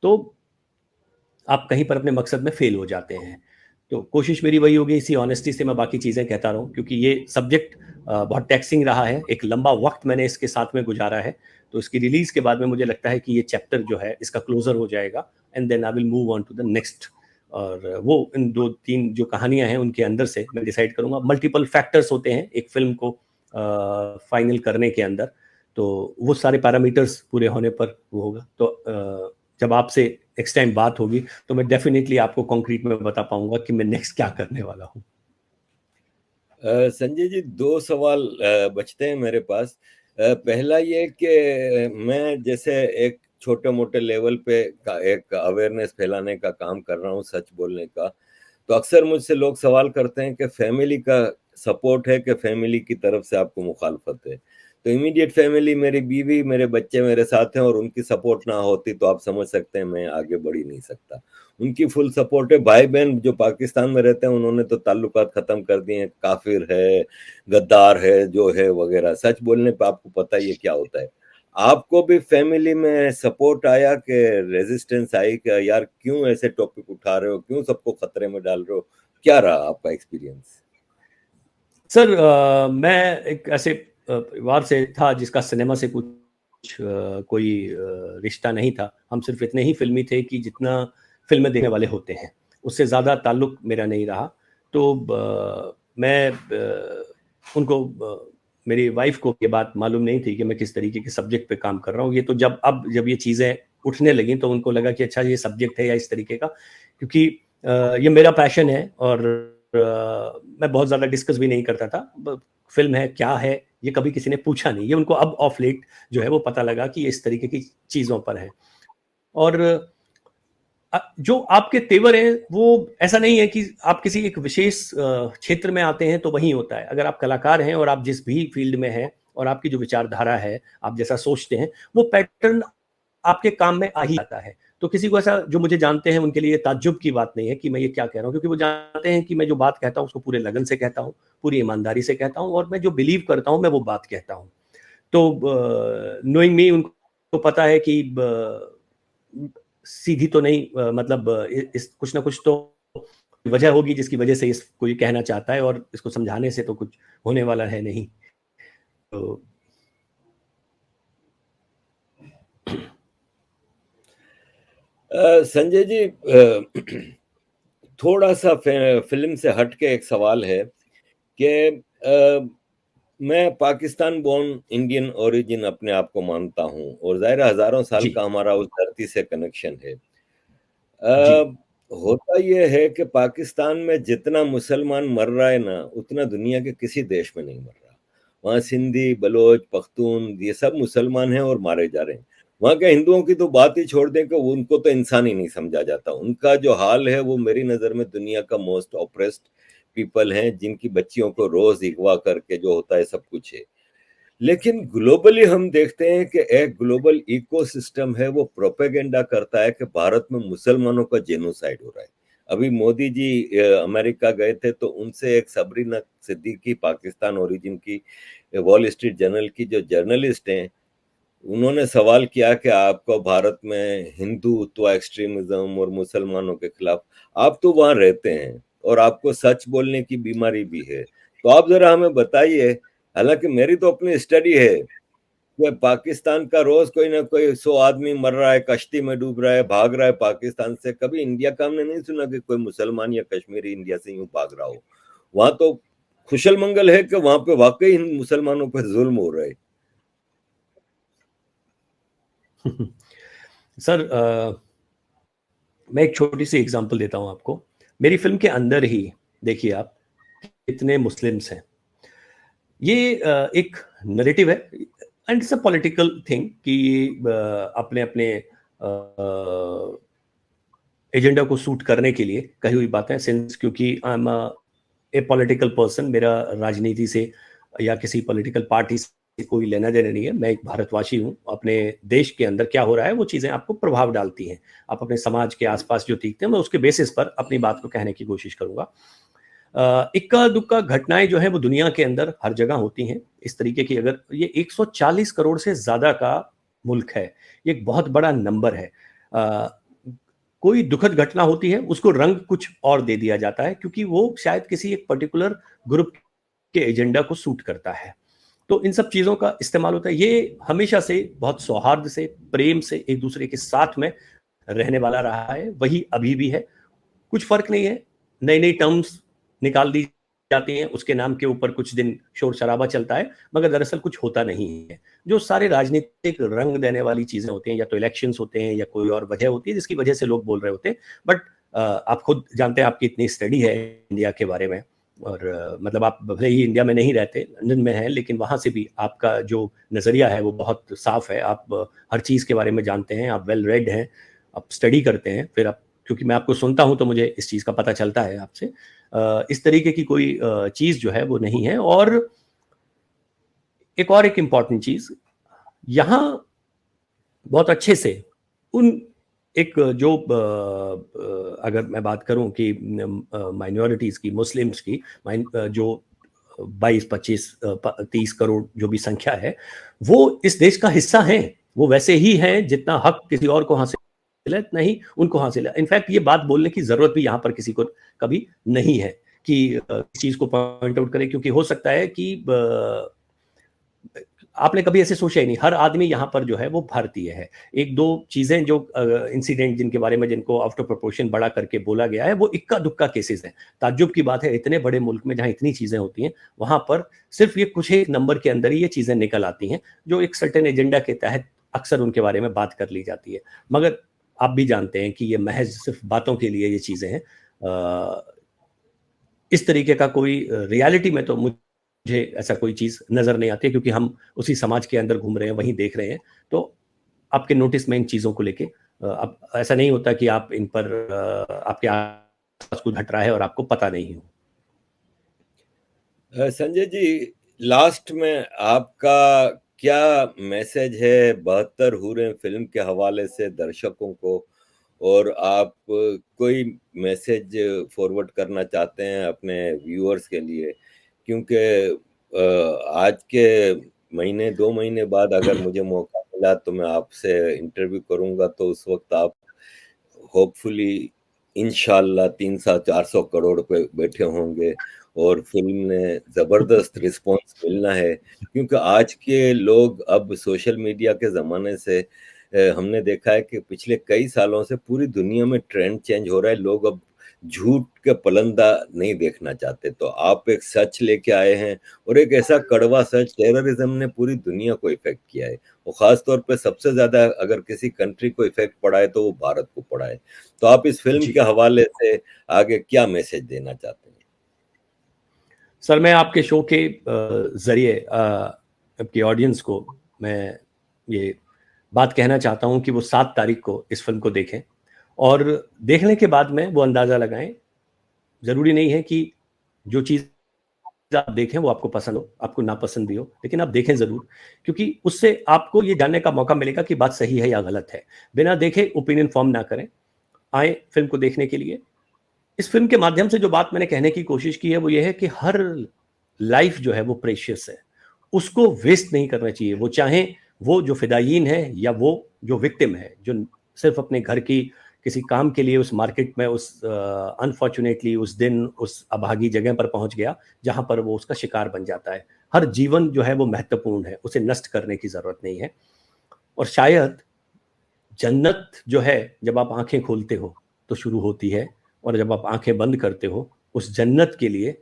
तो आप कहीं पर अपने मकसद में फेल हो जाते हैं। तो कोशिश मेरी वही होगी, इसी ऑनेस्टी से मैं बाकी चीज़ें कहता रहूँ, क्योंकि ये सब्जेक्ट बहुत टैक्सिंग रहा है, एक लंबा वक्त मैंने इसके साथ में गुजारा है। तो इसकी रिलीज़ के बाद में मुझे लगता है कि ये चैप्टर जो है इसका क्लोजर हो जाएगा, and then I will move on to the next. और वो इन 2-3 जो कहानियां हैं उनके अंदर से मैं डिसाइड करूंगा। मल्टीपल फैक्टर्स होते हैं एक फिल्म को फाइनल करने के अंदर, तो वो सारे पैरामीटर्स पूरे होने पर वो होगा। तो जब आपसे नेक्स्ट टाइम बात होगी तो मैं डेफिनेटली आपको कॉन्क्रीट में बता पाऊंगा कि मैं नेक्स्ट क्या करने वाला हूँ। संजय जी, दो सवाल बचते हैं मेरे पास। पहला ये कि मैं जैसे एक छोटे मोटे लेवल पे एक अवेयरनेस फैलाने का काम कर रहा हूँ, सच बोलने का। तो अक्सर मुझसे लोग सवाल करते हैं कि फैमिली का सपोर्ट है कि फैमिली की तरफ से आपको मुखालफत है। तो इमीडिएट फैमिली, मेरी बीवी, मेरे बच्चे मेरे साथ हैं, और उनकी सपोर्ट ना होती तो आप समझ सकते हैं मैं आगे बढ़ ही नहीं सकता। उनकी फुल सपोर्ट है। भाई बहन जो पाकिस्तान में रहते हैं उन्होंने तो ताल्लुकात खत्म कर दिए हैं, काफिर है, गद्दार है, जो है वगैरह। सच बोलने पे आपको पता ही है क्या होता है। आपको भी फैमिली में सपोर्ट आया कि रेजिस्टेंस आई कि यार क्यों ऐसे टॉपिक उठा रहे हो, क्यों सबको खतरे में डाल रहे हो? क्या रहा आपका एक्सपीरियंस? सर मैं एक ऐसे परिवार से था जिसका सिनेमा से कुछ कोई रिश्ता नहीं था। हम सिर्फ इतने ही फिल्मी थे कि जितना फिल्में देखने वाले होते हैं, उससे ज़्यादा ताल्लुक मेरा नहीं रहा। तो मैं उनको मेरी वाइफ को ये बात मालूम नहीं थी कि मैं किस तरीके के सब्जेक्ट पे काम कर रहा हूँ। ये तो जब ये चीज़ें उठने लगी तो उनको लगा कि अच्छा ये सब्जेक्ट है या इस तरीके का, क्योंकि ये मेरा पैशन है और मैं बहुत ज़्यादा डिस्कस भी नहीं करता था। फिल्म है क्या है ये कभी किसी ने पूछा नहीं। ये उनको अब ऑफ लेट जो है वो पता लगा कि ये इस तरीके की चीज़ों पर है। और जो आपके तेवर हैं वो ऐसा नहीं है कि आप किसी एक विशेष क्षेत्र में आते हैं तो वहीं होता है। अगर आप कलाकार हैं और आप जिस भी फील्ड में हैं और आपकी जो विचारधारा है, आप जैसा सोचते हैं, वो पैटर्न आपके काम में आ ही जाता है। तो किसी को ऐसा, जो मुझे जानते हैं उनके लिए ताज्जुब की बात नहीं है कि मैं ये क्या कह रहा हूँ, क्योंकि वो जानते हैं कि मैं जो बात कहता हूँ उसको पूरे लगन से कहता हूँ, पूरी ईमानदारी से कहता हूँ, और मैं जो बिलीव करता हूँ मैं वो बात कहता हूँ। तो नोइंग मी, उनको पता है कि सीधी तो नहीं, मतलब इस कुछ ना कुछ तो वजह होगी जिसकी वजह से इसको ये कहना चाहता है, और इसको समझाने से तो कुछ होने वाला है नहीं। तो संजय जी, थोड़ा सा फिल्म से हट के एक सवाल है कि मैं पाकिस्तान बोर्न इंडियन ओरिजिन अपने आप को मानता हूं, और जाहिर हजारों साल का हमारा उस धरती से कनेक्शन है। होता यह है कि पाकिस्तान में जितना मुसलमान मर रहा है ना, उतना दुनिया के किसी देश में नहीं मर रहा। वहाँ सिंधी, बलोच, पख्तून ये सब मुसलमान हैं और मारे जा रहे हैं। वहाँ के हिंदुओं की तो बात ही छोड़ दें कि उनको तो इंसान ही नहीं समझा जाता। उनका जो हाल है वो मेरी नज़र में दुनिया का मोस्ट ऑप्रेस्ड पीपल हैं, जिनकी बच्चियों को रोज अगवा करके जो होता है सब कुछ है। लेकिन ग्लोबली हम देखते हैं कि एक ग्लोबल इकोसिस्टम है, वो प्रोपेगेंडा करता है कि भारत में मुसलमानों का जेनोसाइड हो रहा है। अभी मोदी जी अमेरिका गए थे तो उनसे एक सबरीना सिद्दीकी, पाकिस्तान ओरिजिन की, वॉल स्ट्रीट जर्नल की जो जर्नलिस्ट हैं, उन्होंने सवाल किया कि आपको भारत में हिंदुत्व, एक्सट्रीमिज्म और मुसलमानों के खिलाफ, आप तो वहां रहते हैं और आपको सच बोलने की बीमारी भी है, तो आप जरा हमें बताइए। हालांकि मेरी तो अपनी स्टडी है कि पाकिस्तान का रोज कोई ना कोई 100 आदमी मर रहा है, कश्ती में डूब रहा है, भाग रहा है पाकिस्तान से। कभी इंडिया का हमने नहीं सुना कि कोई मुसलमान या कश्मीरी इंडिया से यूं भाग रहा हो। वहां तो खुशल मंगल है कि वहां पे वाकई मुसलमानों पर जुल्म हो रहा है। सर मैं एक छोटी सी एग्जांपल देता हूं आपको। मेरी फिल्म के अंदर ही देखिए आप कितने मुस्लिम्स हैं। ये एक नैरेटिव है and it's a political thing कि अपने अपने एजेंडा को सूट करने के लिए कही हुई बातें, सिंस क्योंकि I am a political person, मेरा राजनीति से या किसी पॉलिटिकल पार्टी से कोई लेना देना नहीं है। मैं एक भारतवासी हूँ। अपने देश के अंदर क्या हो रहा है वो चीज़ें आपको प्रभाव डालती हैं। आप अपने समाज के आसपास जो देखते हैं मैं उसके बेसिस पर अपनी बात को कहने की कोशिश करूँगा। इक्का दुक्का घटनाएं जो है वो दुनिया के अंदर हर जगह होती हैं इस तरीके की। अगर ये 140 करोड़ से ज़्यादा का मुल्क है, ये एक बहुत बड़ा नंबर है। कोई दुखद घटना होती है उसको रंग कुछ और दे दिया जाता है क्योंकि वो शायद किसी एक पर्टिकुलर ग्रुप के एजेंडा को सूट करता है। तो इन सब चीज़ों का इस्तेमाल होता है। ये हमेशा से बहुत सौहार्द से, प्रेम से एक दूसरे के साथ में रहने वाला रहा है, वही अभी भी है। कुछ फर्क नहीं है, नई नई टर्म्स निकाल दी जाती हैं, उसके नाम के ऊपर कुछ दिन शोर शराबा चलता है, मगर दरअसल कुछ होता नहीं है। जो सारे राजनीतिक रंग देने वाली चीजें होती हैं, या तो इलेक्शंस होते हैं या कोई और वजह होती है जिसकी वजह से लोग बोल रहे होते हैं। बट आप खुद जानते हैं, आपकी इतनी स्टडी है इंडिया के बारे में, और मतलब आप भले ही इंडिया में नहीं रहते, लंदन में हैं, लेकिन वहाँ से भी आपका जो नज़रिया है वो बहुत साफ है। आप हर चीज़ के बारे में जानते हैं, आप वेल रेड हैं, आप स्टडी करते हैं, फिर आप, क्योंकि मैं आपको सुनता हूँ तो मुझे इस चीज़ का पता चलता है आपसे। इस तरीके की कोई चीज़ जो है वो नहीं है। और एक इम्पॉर्टेंट चीज़, यहाँ बहुत अच्छे से उन एक जो अगर मैं बात करूं कि माइनॉरिटीज़ की, मुस्लिम्स की, जो 22-25-30 करोड़ जो भी संख्या है, वो इस देश का हिस्सा हैं। वो वैसे ही हैं जितना हक किसी और को हासिल है, इतना ही उनको हासिल है। इनफैक्ट ये बात बोलने की ज़रूरत भी यहाँ पर किसी को कभी नहीं है कि इस चीज़ को पॉइंट आउट करें, क्योंकि हो सकता है कि आपने कभी ऐसे सोचा ही नहीं, हर आदमी यहाँ पर जो है वो भारतीय है। एक दो चीजें जो इंसिडेंट जिनके बारे में, जिनको आउट ऑफ प्रोपोर्शन बड़ा करके बोला गया है, वो इक्का दुक्का केसेस हैं। ताज्जुब की बात है, इतने बड़े मुल्क में जहाँ इतनी चीजें होती हैं, वहां पर सिर्फ ये कुछ एक नंबर के अंदर ही ये चीजें निकल आती हैं, जो एक सर्टेन एजेंडा के तहत अक्सर उनके बारे में बात कर ली जाती है। मगर आप भी जानते हैं कि ये महज सिर्फ बातों के लिए ये चीजें हैं। इस तरीके का कोई रियलिटी में तो मुझे ऐसा कोई चीज नजर नहीं आती है, क्योंकि हम उसी समाज के अंदर घूम रहे हैं, वहीं देख रहे हैं। तो आपके नोटिस में इन चीजों को लेके अब ऐसा नहीं होता कि आप इन पर आपके आसपास कुछ घट रहा है और आपको पता नहीं हो। संजय जी, लास्ट में आपका क्या मैसेज है 72 हूरें फिल्म के हवाले से दर्शकों को, और आप कोई मैसेज फॉरवर्ड करना चाहते हैं अपने व्यूअर्स के लिए? क्योंकि आज के महीने 2 महीने बाद अगर मुझे मौका मिला तो मैं आपसे इंटरव्यू करूंगा, तो उस वक्त आप होपफुली इंशाल्लाह 300-400 करोड़ पे बैठे होंगे और फिल्म ने ज़बरदस्त रिस्पॉन्स मिलना है। क्योंकि आज के लोग अब सोशल मीडिया के ज़माने से हमने देखा है कि पिछले कई सालों से पूरी दुनिया में ट्रेंड चेंज हो रहा है। लोग अब झूठ के पलंदा नहीं देखना चाहते। तो आप एक सच लेके आए हैं, और एक ऐसा कड़वा सच, टेररिज्म ने पूरी दुनिया को इफेक्ट किया है, और खास तौर पे सबसे ज्यादा अगर किसी कंट्री को इफेक्ट पड़ा है तो वो भारत को पड़ा है। तो आप इस फिल्म के हवाले से आगे क्या मैसेज देना चाहते हैं? सर, मैं आपके शो के जरिए आपकी ऑडियंस को मैं ये बात कहना चाहता हूं कि वो 7 तारीख को इस फिल्म को देखें, और देखने के बाद में वो अंदाजा लगाएं। जरूरी नहीं है कि जो चीज आप देखें वो आपको पसंद हो, आपको नापसंद भी हो, लेकिन आप देखें जरूर, क्योंकि उससे आपको ये जानने का मौका मिलेगा कि बात सही है या गलत है। बिना देखे ओपिनियन फॉर्म ना करें, आए फिल्म को देखने के लिए। इस फिल्म के माध्यम से जो बात मैंने कहने की कोशिश की है वो ये है कि हर लाइफ जो है वो प्रेशियस है, उसको वेस्ट नहीं करना चाहिए। वो चाहे वो जो फिदायीन है या वो जो विक्टिम है, जो सिर्फ अपने घर की किसी काम के लिए उस मार्केट में उस अनफॉर्चुनेटली उस दिन उस अभागी जगह पर पहुंच गया जहां पर वो उसका शिकार बन जाता है। हर जीवन जो है वो महत्वपूर्ण है, उसे नष्ट करने की जरूरत नहीं है। और शायद जन्नत जो है जब आप आंखें खोलते हो तो शुरू होती है, और जब आप आंखें बंद करते हो उस जन्नत के लिए,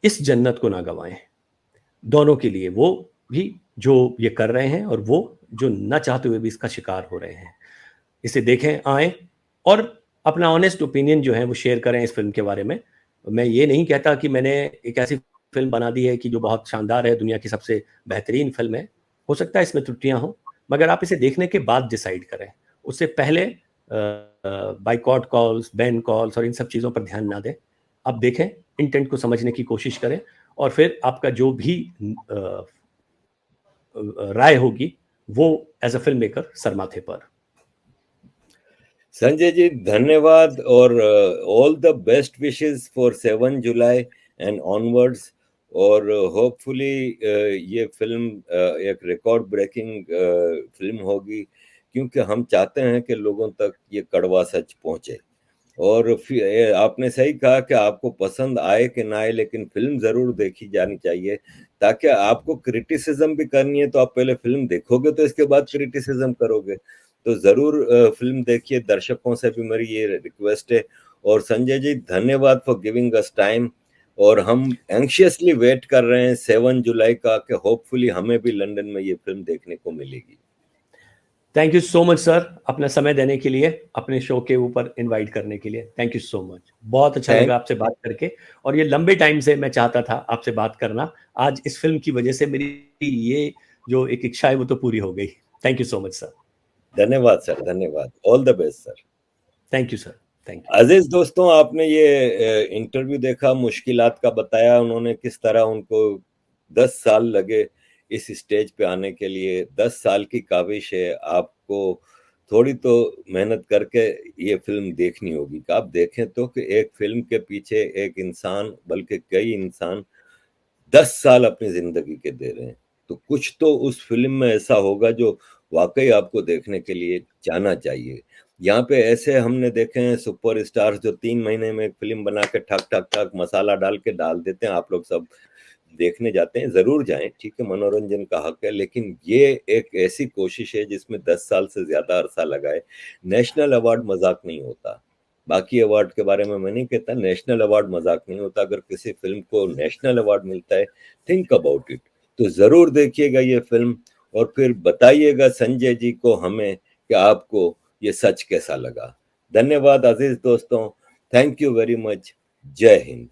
इस जन्नत को ना गवाएं। दोनों के लिए, वो भी जो ये कर रहे हैं और वो जो ना चाहते हुए भी इसका शिकार हो रहे हैं। इसे देखें, आए और अपना ऑनेस्ट ओपिनियन जो है वो शेयर करें इस फिल्म के बारे में। मैं ये नहीं कहता कि मैंने एक ऐसी फिल्म बना दी है कि जो बहुत शानदार है, दुनिया की सबसे बेहतरीन फिल्म है। हो सकता है इसमें त्रुटियां हों, मगर आप इसे देखने के बाद डिसाइड करें। उससे पहले बाइकॉट कॉल्स, बैन कॉल्स और इन सब चीज़ों पर ध्यान ना दें। आप देखें, इंटेंट को समझने की कोशिश करें, और फिर आपका जो भी राय होगी वो एज अ फिल्म मेकर सरमाथे पर। संजय जी, धन्यवाद, और all the best wishes for 7 July and onwards. और होपफुली ये फिल्म एक रिकॉर्ड ब्रेकिंग फिल्म होगी, क्योंकि हम चाहते हैं कि लोगों तक ये कड़वा सच पहुंचे। और फिर आपने सही कहा कि आपको पसंद आए कि ना आए, लेकिन फिल्म जरूर देखी जानी चाहिए, ताकि आपको क्रिटिसिज्म भी करनी है तो आप पहले फिल्म देखोगे तो इसके बाद क्रिटिसिज्म करोगे। तो जरूर फिल्म देखिए, दर्शकों से भी मेरी ये रिक्वेस्ट है। और संजय जी, धन्यवाद फॉर गिविंग अस टाइम, और हम एंशियसली वेट कर रहे हैं 7 जुलाई का कि होपफुली हमें भी लंदन में ये फिल्म देखने को मिलेगी। Thank you so much sir, अपना समय देने के लिए, अपने शो के ऊपर इनवाइट करने के लिए। थैंक यू सो मच, बहुत अच्छा Thank- लगा आपसे बात करके। और ये लंबे टाइम से मैं चाहता था आपसे बात करना, आज इस फिल्म की वजह से मेरी ये जो एक इच्छा है वो तो पूरी हो गई। Thank you so much sir. धन्यवाद सर, धन्यवाद। All the best sir. Thank you sir, thank you. अजीज दोस्तों, आपने ये इंटरव्यू देखा, मुश्किलात का बताया उन्होंने, किस तरह उनको 10 साल लगे इस स्टेज पे आने के लिए। 10 साल की काविश है, आपको थोड़ी तो मेहनत करके ये फिल्म देखनी होगी। कि आप देखें तो कि एक फिल्म के पीछे एक इंसान, बल्कि कई इंसान 10 साल अपनी जिंदगी के दे रहे हैं, तो कुछ तो उस फिल्म में ऐसा होगा जो वाकई आपको देखने के लिए जाना चाहिए। यहाँ पे ऐसे हमने देखे हैं सुपर स्टार्स जो 3 महीने में एक फिल्म बना के ठक ठक ठक मसाला डाल के डाल देते हैं। आप लोग सब देखने जाते हैं, जरूर जाएं, ठीक है, मनोरंजन का हक है, लेकिन ये एक ऐसी कोशिश है जिसमें 10 साल से ज्यादा अरसा लगा है। नेशनल अवार्ड मजाक नहीं होता। बाकी अवार्ड के बारे में मैं नहीं कहता, नेशनल अवार्ड मजाक नहीं होता। अगर किसी फिल्म को नेशनल अवार्ड मिलता है, थिंक अबाउट इट। तो जरूर देखिएगा ये फिल्म और फिर बताइएगा संजय जी को, हमें, कि आपको ये सच कैसा लगा। धन्यवाद अजीज दोस्तों, थैंक यू वेरी मच। जय हिंद।